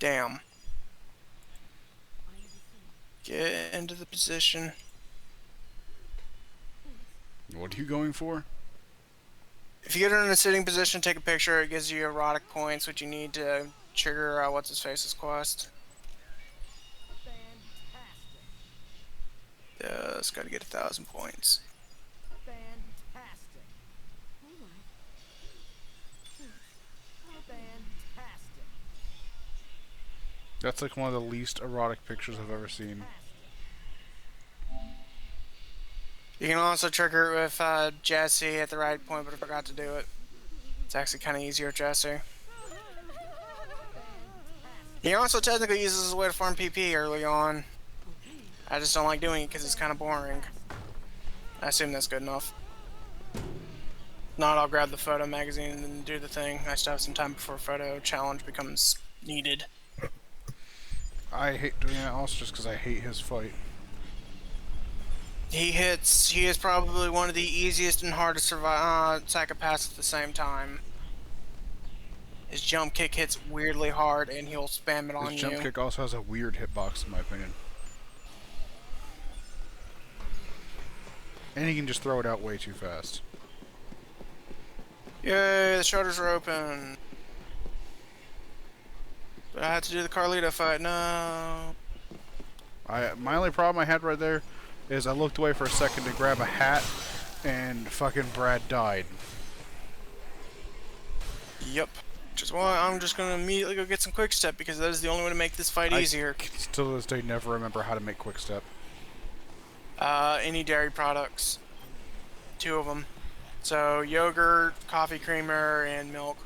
Damn. Get into the position. What are you going for? If you get her in a sitting position, take a picture. It gives you erotic points, which you need to trigger what's his face's quest. It's got to get 1,000 points. That's like one of the least erotic pictures I've ever seen. You can also trigger it with Jesse at the right point, but I forgot to do it. It's actually kind of easier with Jesse. You can also technically use this as a way to farm PP early on. I just don't like doing it because it's kind of boring. I assume that's good enough. If not, I'll grab the photo magazine and then do the thing. I still have some time before photo challenge becomes needed. I hate doing that also just because I hate his fight. He is probably one of the easiest and hardest psychopaths at the same time. His jump kick hits weirdly hard and he'll spam it on His you. jump kick also has a weird hitbox in my opinion. And he can just throw it out way too fast. Yay, the shutters are open. But I had to do the Carlito fight, no. My only problem I had right there is I looked away for a second to grab a hat and fucking Brad died. Yep. Which is why I'm just gonna immediately go get some quick step because that is the only way to make this fight easier. I still to this day never remember how to make quick step. Any dairy products. 2 of them. So yogurt, coffee creamer, and milk.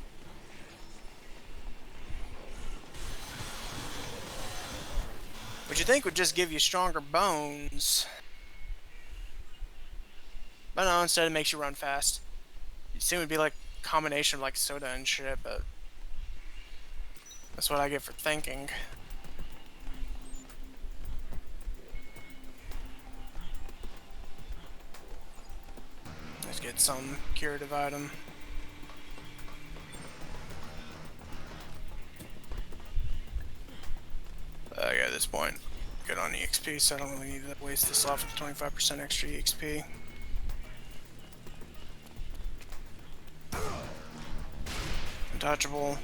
Which you think would just give you stronger bones. But no, instead it makes you run fast. You'd assume it'd be like a combination of like soda and shit, but that's what I get for thinking. Let's get some curative item. Yeah, at this point, good on EXP, so I don't really need to waste this off with 25% extra EXP. Untouchable.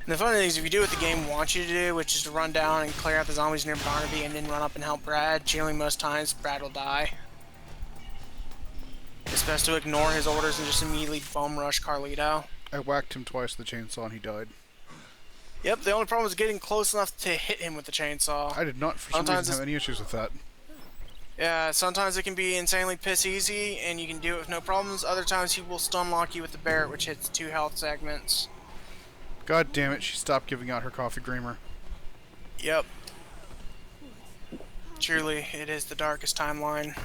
And the funny thing is, if you do what the game wants you to do, which is to run down and clear out the zombies near Barnaby and then run up and help Brad, generally most times Brad will die. It's best to ignore his orders and just immediately bum rush Carlito. I whacked him twice with the chainsaw and he died. Yep, the only problem was getting close enough to hit him with the chainsaw. I did not for some reason have any issues with that. Yeah, sometimes it can be insanely piss easy and you can do it with no problems. Other times he will stun lock you with the Barrett, which hits 2 health segments. God damn it, she stopped giving out her coffee creamer. Yep. Truly, it is the darkest timeline.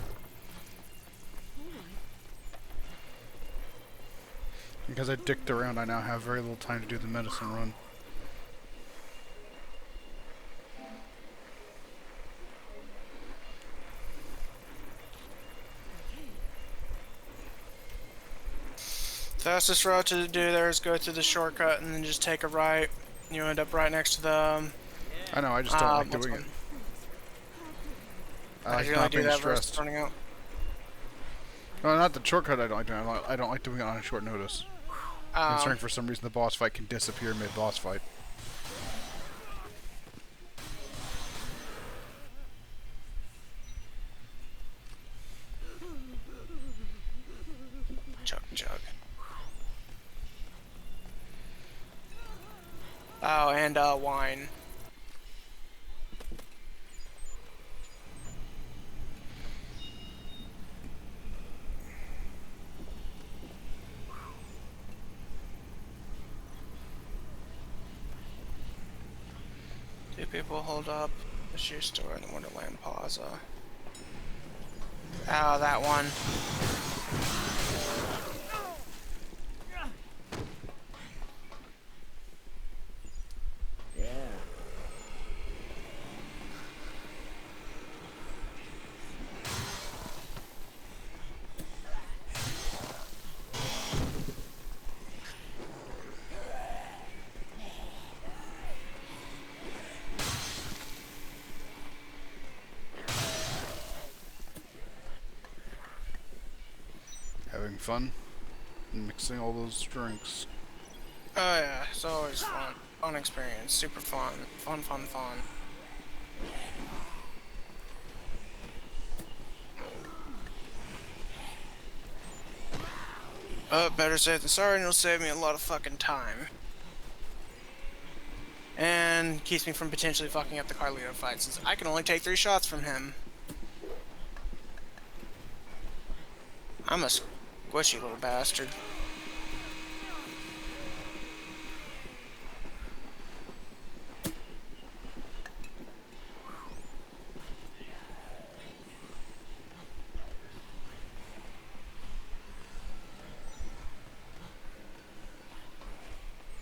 Because I dicked around, I now have very little time to do the medicine run. Fastest route to do there is go through the shortcut and then just take a right. You end up right next to the... I know, I just don't like doing it. I like not being stressed. Running out. No, not the shortcut I don't like doing. I don't like doing it on a short notice. Considering for some reason the boss fight can disappear mid-boss fight. Chug, chug. Oh, and wine. Two people hold up the shoe store in the Wonderland Plaza. Oh, that one. having fun mixing all those drinks. Oh yeah, it's always fun. Fun experience. Super fun. Fun, fun, fun. Better safe than sorry, and it'll save me a lot of fucking time. And keeps me from potentially fucking up the Carlito fight, since I can only take 3 shots from him. I'm a squishy little bastard.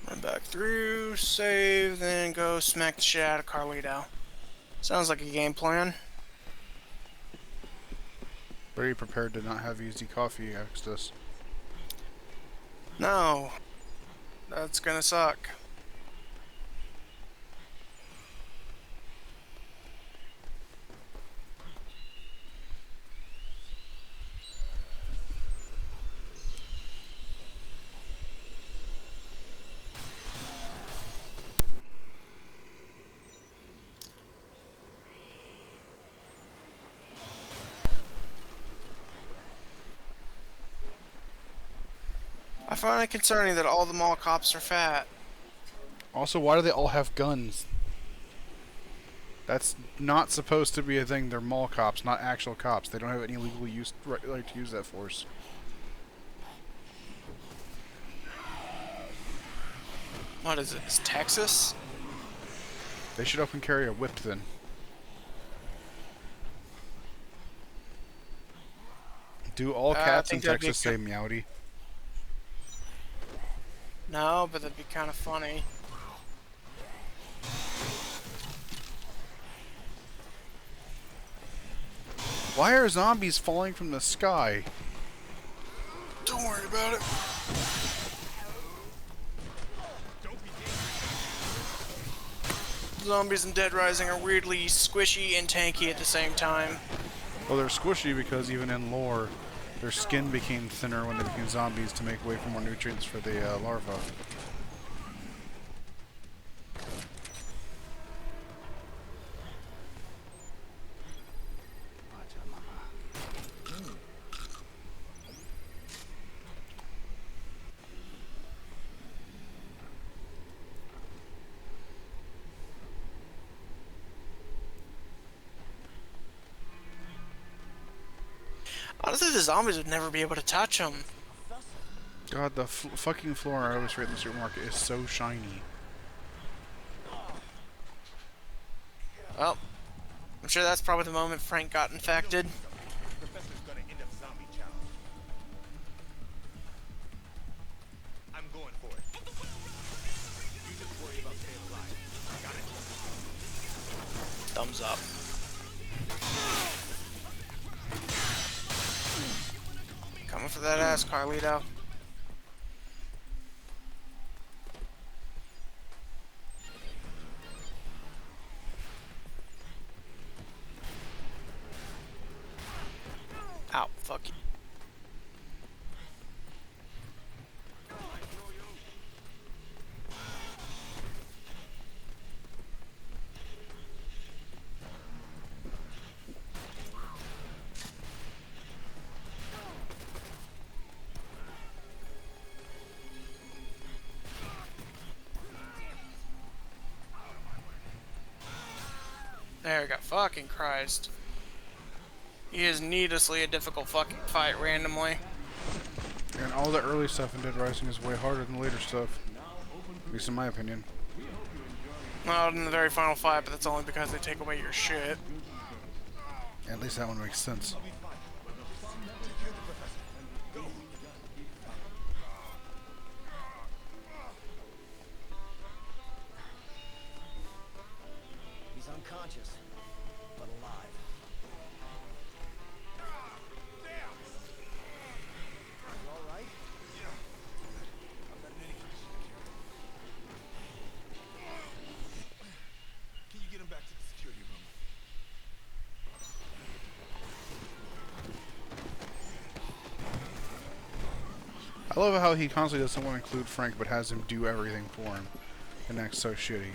Run back through, save, then go smack the shit out of Carlito. Sounds like a game plan. Very prepared to not have easy coffee next to us. No. That's gonna suck. I find it concerning that all the mall cops are fat. Also, why do they all have guns? That's not supposed to be a thing. They're mall cops, not actual cops. They don't have any legal right to use that force. What is it? It's Texas? They should open carry a whip then. Do all cats in Texas say meowdy? No, but that'd be kind of funny. Why are zombies falling from the sky? Don't worry about it. Zombies and Dead Rising are weirdly squishy and tanky at the same time. Well, they're squishy because even in lore, their skin became thinner when they became zombies to make way for more nutrients for the larvae. Honestly, the zombies would never be able to touch them. God, the fucking floor I always rate in the supermarket is so shiny. Well, I'm sure that's probably the moment Frank got infected. Thumbs up. Coming for that ass, Carlito. Ow, fuck you. There we go. Fucking Christ. He is needlessly a difficult fucking fight randomly. And all the early stuff in Dead Rising is way harder than the later stuff. At least in my opinion. Not in the very final fight, but that's only because they take away your shit. At least that one makes sense. He's unconscious, but alive. You all right? Yeah. I've got an injury. Can you get him back to the security room? I love how he constantly doesn't want to include Frank, but has him do everything for him. And that's so shitty.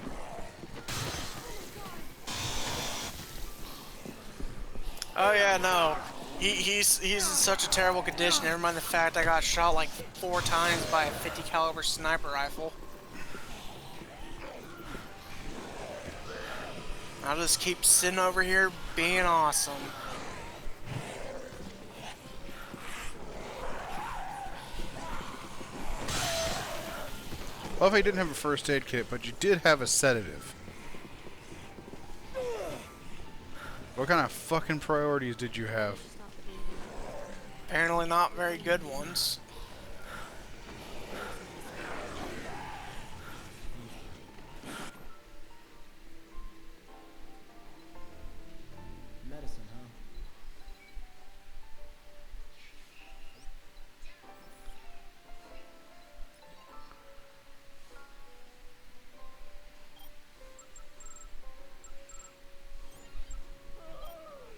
Oh yeah, no. He's in such a terrible condition. Never mind the fact I got shot like 4 times by a 50 caliber sniper rifle. I'll just keep sitting over here being awesome. Love how you didn't have a first aid kit, but you did have a sedative. What kind of fucking priorities did you have? Apparently not very good ones. Medicine, huh?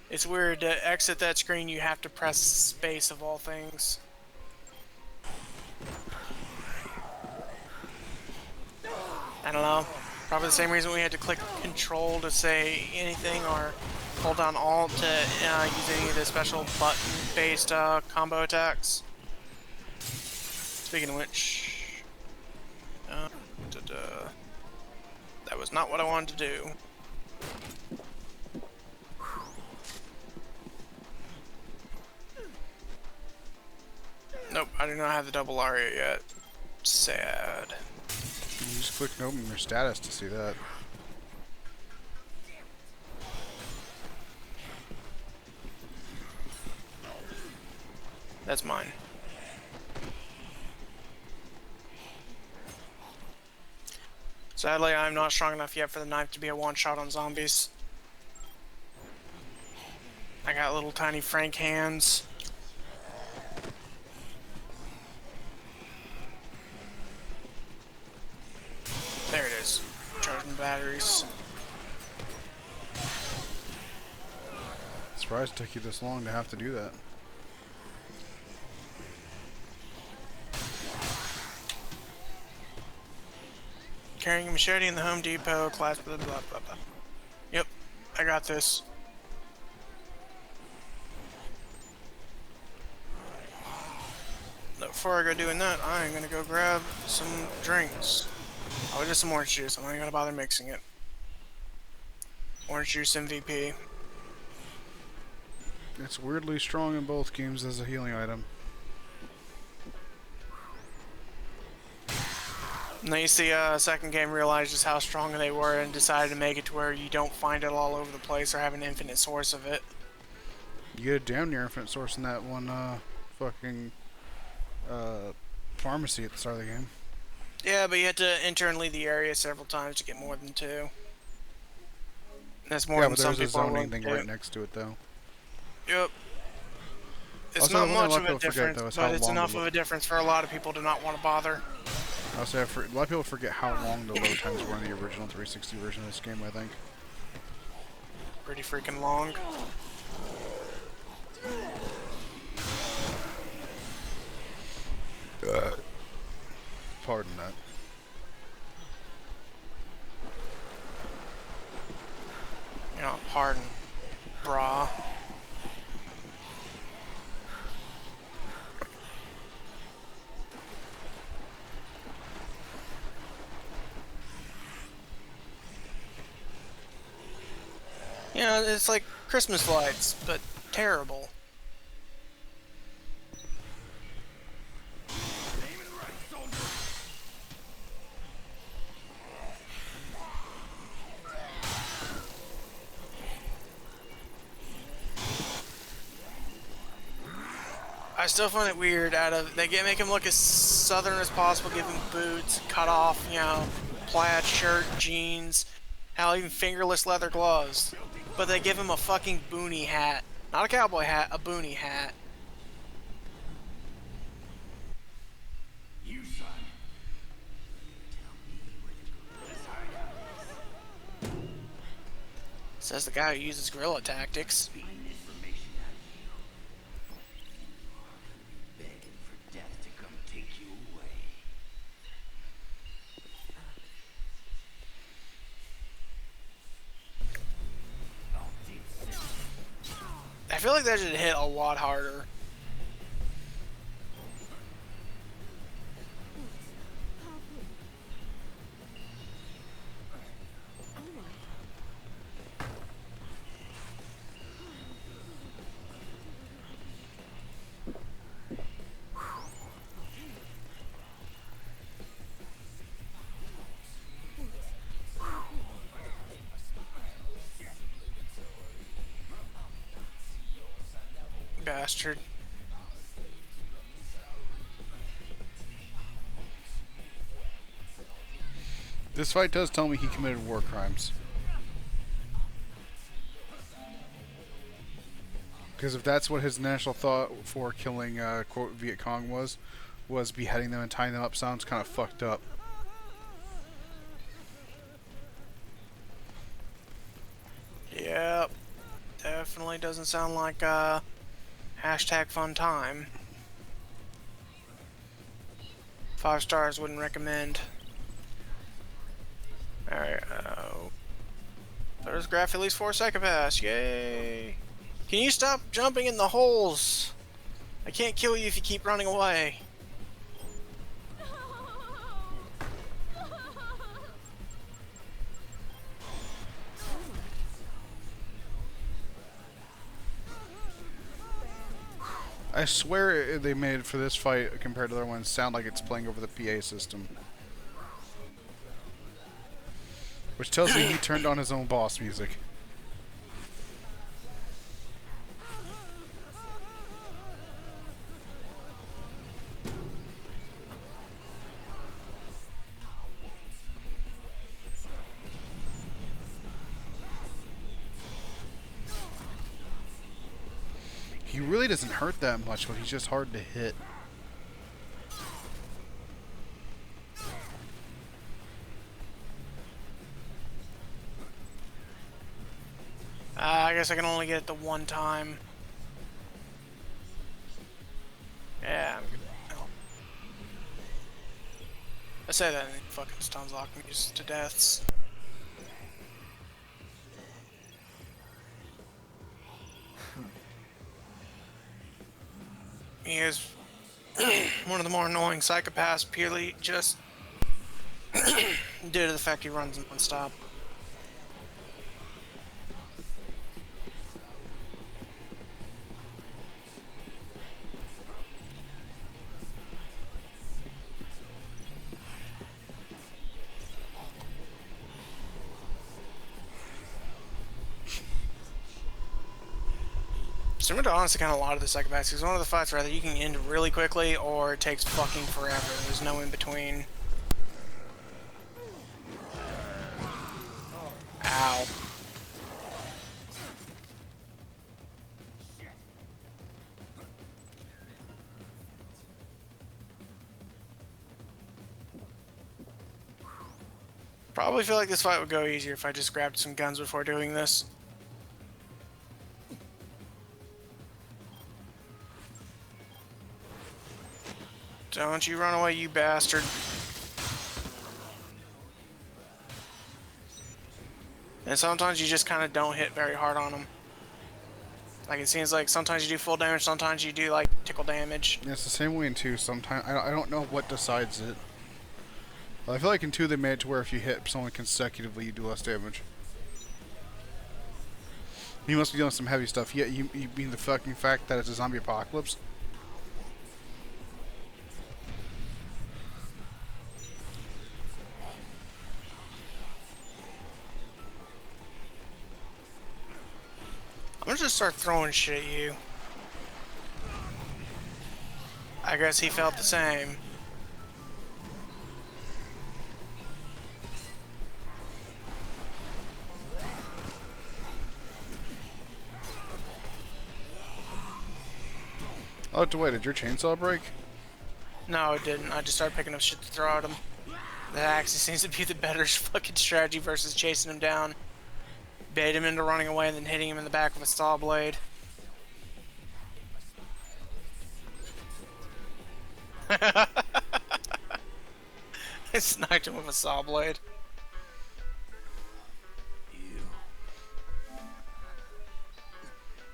It's weird, to exit that screen you have to press space of all things. I don't know. Probably the same reason we had to click control to say anything or hold down alt to use any of the special button-based combo attacks. Speaking of which, that was not what I wanted to do. Nope, I do not have the double aria yet. Sad. You just click and open your status to see that. That's mine. Sadly, I'm not strong enough yet for the knife to be a one-shot on zombies. I got little tiny Frank hands. There it is. Charging batteries. Surprised it took you this long to have to do that. Carrying a machete in the Home Depot, class blah blah blah blah. Yep, I got this. But before I go doing that, I'm gonna go grab some drinks. Oh, just some orange juice. I'm not gonna bother mixing it. Orange juice MVP. It's weirdly strong in both games as a healing item. And then you see second game realized just how strong they were and decided to make it to where you don't find it all over the place or have an infinite source of it. You get a damn near infinite source in that one fucking pharmacy at the start of the game. Yeah, but you had to enter and leave the area several times to get more than 2. That's more than some people are willing to do. Yeah, but there's a zoning thing right next to it, though. Yep. It's Also, not one thing a much lot of of a people forget, difference, though, is but how it's long enough the of a difference for a lot of people to not want to bother. Also, a lot of people forget how long the load times were in the original 360 version of this game, I think. Pretty freaking long. Pardon that. You know, pardon, brah. You know, it's like Christmas lights, but terrible. I still find it weird. They make him look as southern as possible, give him boots, cut off, you know, plaid shirt, jeans, hell, even fingerless leather gloves. But they give him a fucking boonie hat, not a cowboy hat, a boonie hat. You, son. Says the guy who uses guerrilla tactics. Begging for death to come take feel like that should hit a lot harder. Bastard. This fight does tell me he committed war crimes. Because if that's what his national thought for killing, quote, Viet Cong was beheading them and tying them up, sounds kind of fucked up. Yep. Definitely doesn't sound like hashtag fun time. 5 stars, wouldn't recommend. Alright, there's graph at least 4 psychopaths, yay! Can you stop jumping in the holes? I can't kill you if you keep running away. I swear they made it for this fight compared to the other ones sound like it's playing over the PA system. Which tells me he turned on his own boss music. He really doesn't hurt that much, but he's just hard to hit. I guess I can only get it the one time. Yeah, I'm good now. I say that and it fucking stuns lock me just to deaths. He is one of the more annoying psychopaths, purely just due to the fact he runs non-stop. Similar to honestly kind of a lot of the psychopaths, because one of the fights rather you can end really quickly or it takes fucking forever. There's no in between. Ow. Probably feel like this fight would go easier if I just grabbed some guns before doing this. Don't you run away, you bastard. And sometimes you just kind of don't hit very hard on them. Like, it seems like sometimes you do full damage, sometimes you do, like, tickle damage. Yeah, it's the same way in 2. Sometimes I don't know what decides it. But I feel like in 2 they made it to where if you hit someone consecutively, you do less damage. You must be doing some heavy stuff. Yeah, you mean the fucking fact that it's a zombie apocalypse? I'm gonna just start throwing shit at you. I guess he felt the same. Oh, wait, did your chainsaw break? No, it didn't. I just started picking up shit to throw at him. That actually seems to be the better fucking strategy versus chasing him down. Bait him into running away and then hitting him in the back with a saw blade. I sniped him with a saw blade. You.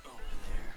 Over there.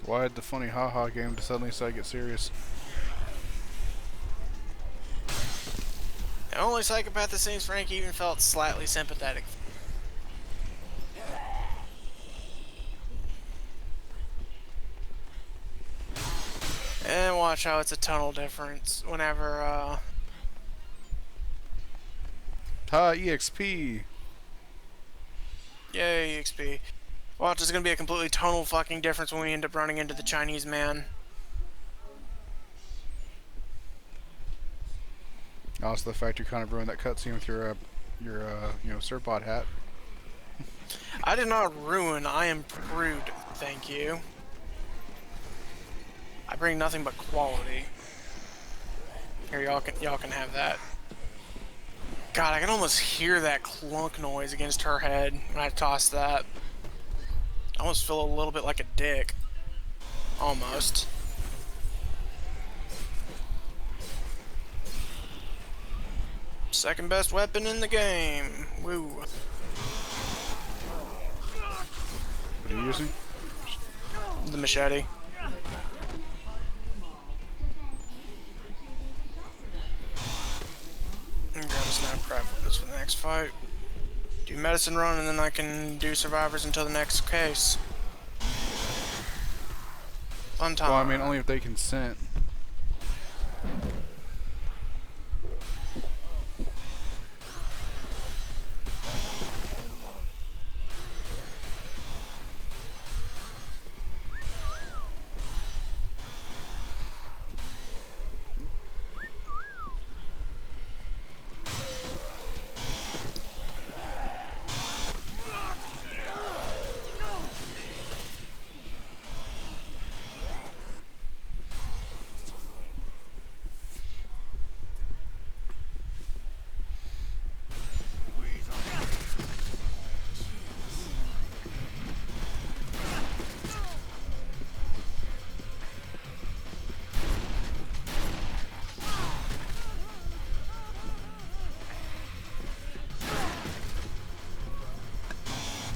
Why did the funny haha game to suddenly decide to get serious? The only psychopath that seems Frank even felt slightly sympathetic. And watch how it's a tonal difference whenever, Ha, EXP! yay, XP. Watch, it's gonna be a completely tonal fucking difference when we end up running into the Chinese man. Also, the fact you kind of ruined that cutscene with your Serpod hat. I did not ruin, I improved, thank you. I bring nothing but quality. Here, y'all can have that. God, I can almost hear that clunk noise against her head when I toss that. I almost feel a little bit like a dick. Almost. Second best weapon in the game. Woo. What are you using? The machete. And grab a snap crap weapons for the next fight. Do medicine run and then I can do survivors until the next case. Fun time. Well, I mean, only if they consent.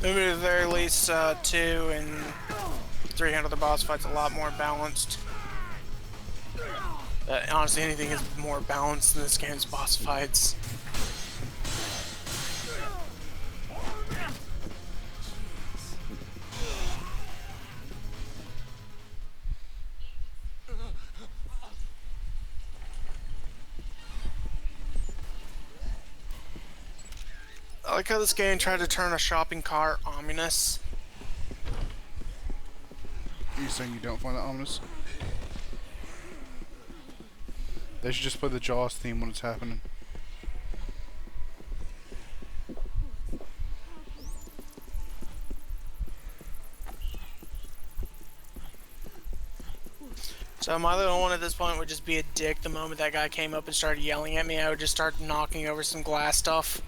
Maybe at the very least, 2 and 3 handle the boss fights a lot more balanced. Honestly, anything is more balanced than this game's boss fights. I like how this game tried to turn a shopping cart ominous. Are you saying you don't find that ominous? They should just play the Jaws theme when it's happening. So my little one at this point would just be a dick the moment that guy came up and started yelling at me. I would just start knocking over some glass stuff.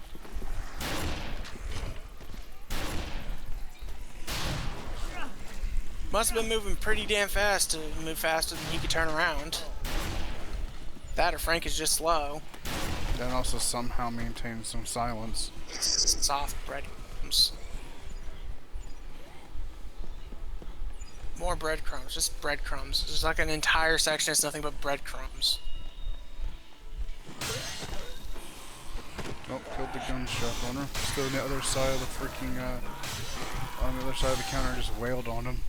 Must have been moving pretty damn fast to move faster than he could turn around. That or Frank is just slow. Then also somehow maintain some silence. Soft breadcrumbs. More breadcrumbs, just breadcrumbs. There's like an entire section that's nothing but breadcrumbs. Oh, killed the gun shop owner. Still on the other side of the freaking, on the other side of the counter, just wailed on him.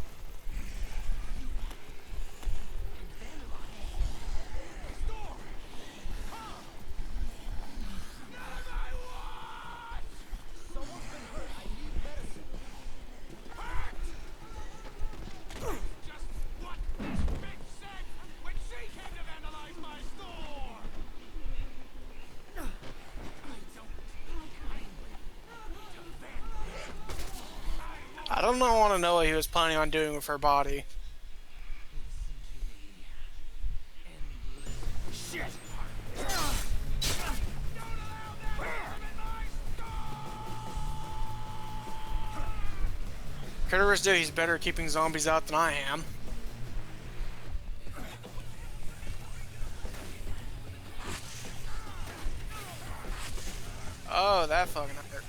I don't want to know what he was planning on doing with her body. Critters do, he's better at keeping zombies out than I am. Oh, that fucking hurt.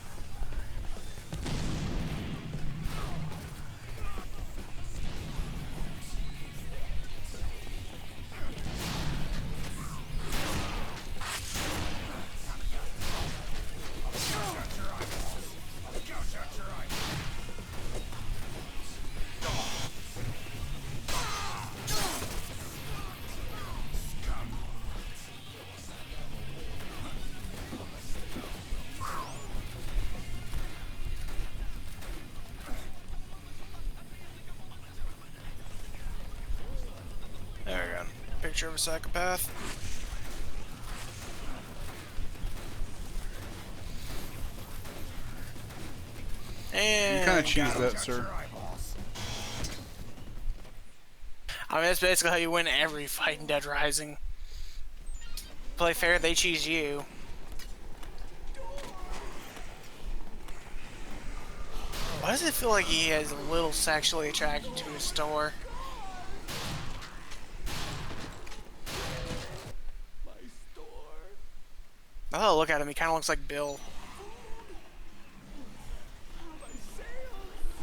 picture of a psychopath. And You kind of cheese got him. that, sir. I mean, that's basically how you win every fight in Dead Rising. Play fair, they cheese you. Why does it feel like he is a little sexually attracted to his store? Oh, look at him. He kind of looks like Bill.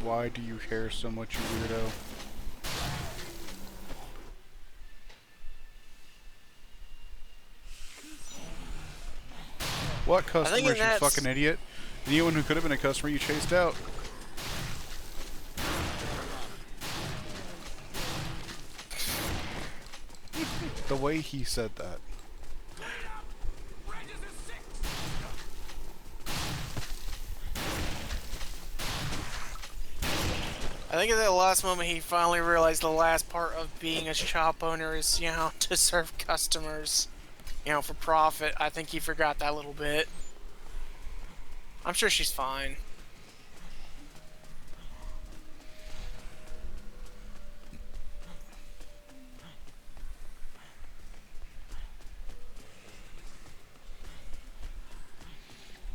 Why do you care so much, you weirdo? What customer, you fucking idiot? Anyone who could have been a customer you chased out. The way he said that. I think at the last moment he finally realized the last part of being a shop owner is, you know, to serve customers, you know, for profit. I think he forgot that little bit. I'm sure she's fine.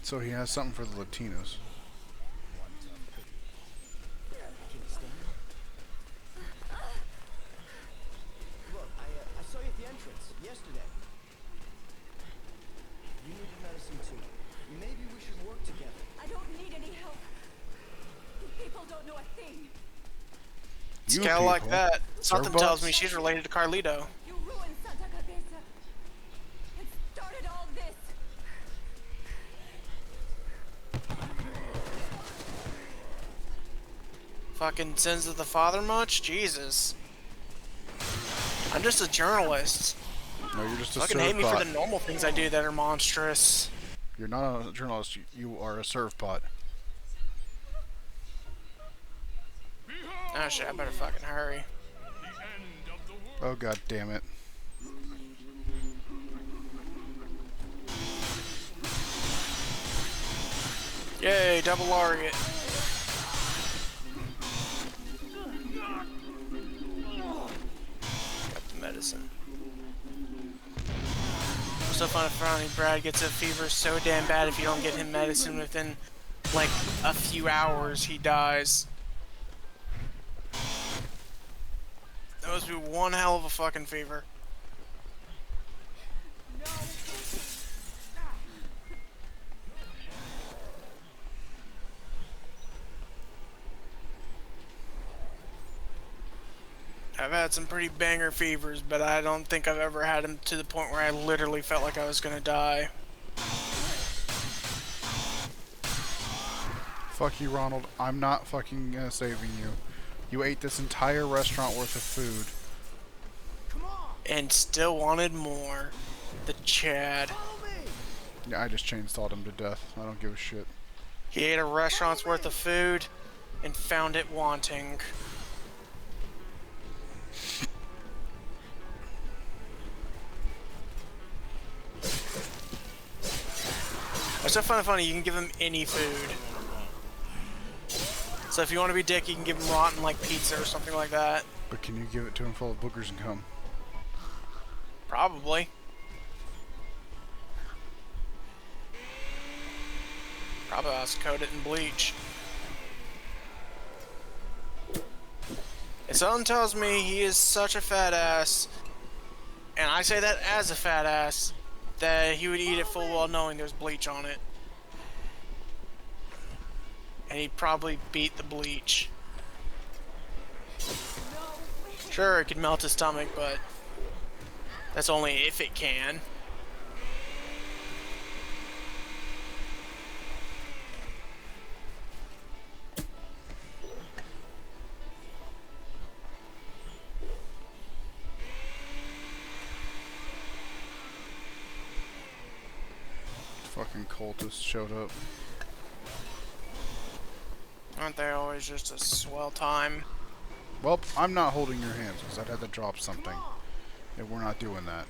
So he has something for the Latinos. Look, I saw you at the entrance yesterday. You needed medicine too. Maybe we should work together. I don't need any help. You people don't know a thing. It's You kind of like people. that. Something tells Starbucks? me she's related to Carlito. You ruined Santa Cabeza and started all this. Fucking sins of the father much? Jesus. I'm just a journalist. No, you're just a Fucking hate serve me for pot. the normal things I do that are monstrous. You're not a journalist. You are a serve pot. Oh shit, I better fucking hurry. Oh god damn it. Yay, double Lariat. Got the medicine. So funny, Brad gets a fever so damn bad if you don't get him medicine within like a few hours, he dies. That must be one hell of a fucking fever. I've had some pretty banger fevers, but I don't think I've ever had them to the point where I literally felt like I was gonna die. Fuck you, Ronald. I'm not fucking saving you. You ate this entire restaurant worth of food. And still wanted more. The Chad. Yeah, I just chainsawed him to death. I don't give a shit. He ate a restaurant's worth of food and found it wanting. It's so funny, you can give him any food. So if you want to be dick, you can give him rotten like pizza or something like that. But can you give it to him full of boogers and cum? Probably. Probably has to coat it in bleach. And something tells me he is such a fat ass, and I say that as a fat ass, that he would eat it full well knowing there's bleach on it. And he'd probably beat the bleach. Sure, it could melt his stomach, but that's only if it can. Fucking cultists showed up. Aren't they always just a swell time? Well, I'm not holding your hands because I'd have to drop something. And we're not doing that.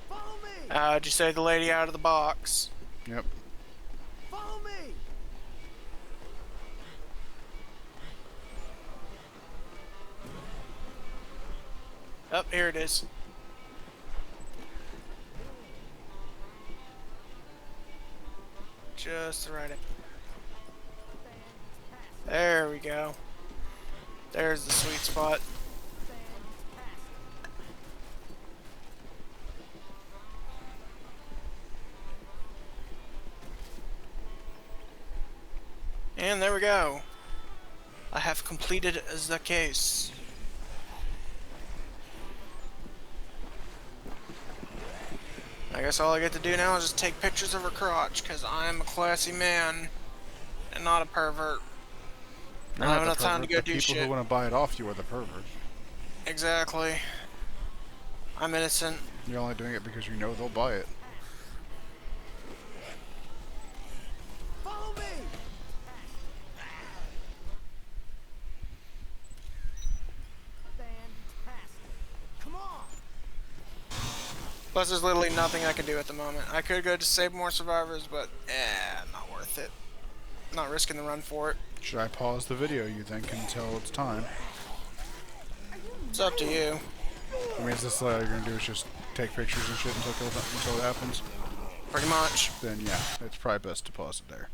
Follow me! Did you say the lady out of the box? Yep. Follow me! Oh, here it is. Just right. There we go. There's the sweet spot. And there we go. I have completed the case. I guess all I get to do now is just take pictures of her crotch, because I'm a classy man and not a pervert. I don't have enough time to go the do people shit. who want to buy it off you are the pervert. Exactly. I'm innocent. You're only doing it because you know they'll buy it. Follow me! Come on! Plus, there's literally nothing I can do at the moment. I could go to save more survivors, but not worth it. Not risking the run for it. Should I pause the video, you think, until it's time? It's up to you. I mean, is this all you're gonna do is just take pictures and shit until it happens? Pretty much. Then yeah, it's probably best to pause it there.